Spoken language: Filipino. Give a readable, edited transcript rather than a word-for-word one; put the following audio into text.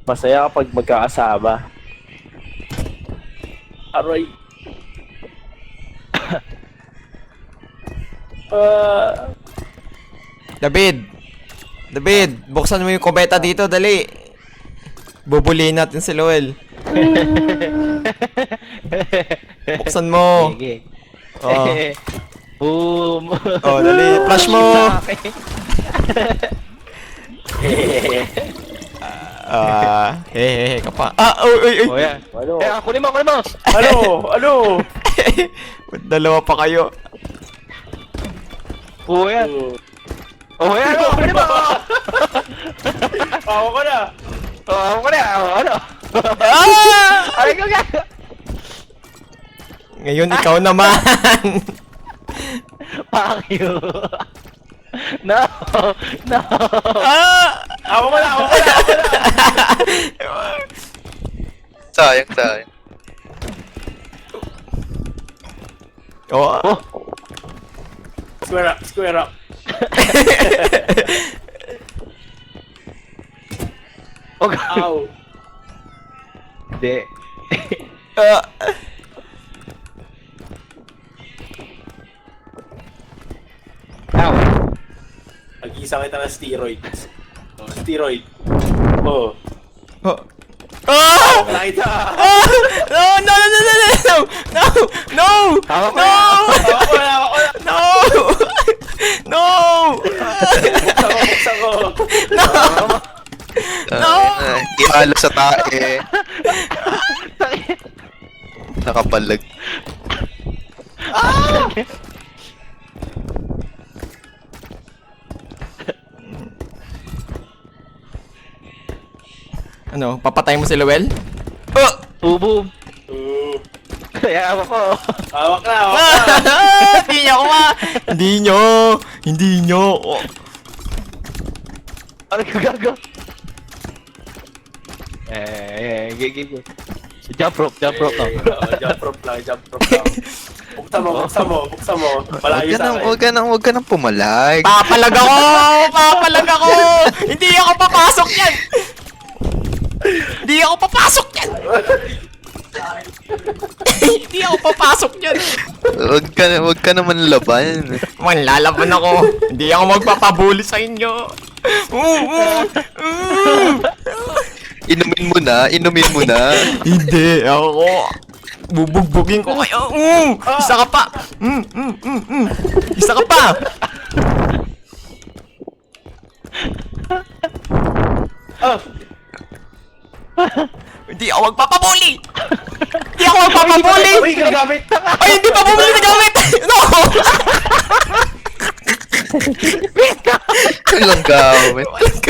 Masaya kapag magkakasama. Aray. David, buksan mo yung kubeta dito, dali. Bubulihin natin si Lowell. Buksan mo. Sige. Oh. Boom. Oh, dali, flash mo. Hehehe ka pa. Uy. Oh, yan. Ano? Kunin mo, kunin mo. Ano? Dalawa pa kayo. Oh, yan. Oh, yan. Kunin mo. Ako ko na. Oh, ako na. Ano? Ay, ko ka. Ngayon, ikaw naman. Fuck you. No. Ako ko na. Sayang. Oh. Square up. Oh, Ow. Hindi. Ow. Nag-isa kita ng steroids. Oh, steroid. Oh. Oh. Oh! Nakita! No! Hawak ko Ako na! No! Buksan ko! Ihalo sa tae. Nakapalag. Ano, papatay mo si Lowell? Boom. Kaya ako ko. Hawak na! Hindi niya ako Hindi nyo. Oh. Ano ka gago? Game. Jump rope na. Jump rope lang. Buksan mo. Malayo Huwag ka nang pumalag. Papalag ako! Hindi ako papasok yan! Hindi ako papasok yan! Huwag ka naman laban. Manlalaban ako. Hindi ako magpapabuli sa inyo. Inumin mo na. Hindi ako. Bubugbugin ko kayo. Isa ka pa. Isa ka pa. Hindi ako magpapabuli. Uy, gagamit! Ay, hindi pa bumili na gamit. No. Walang gamit. Walang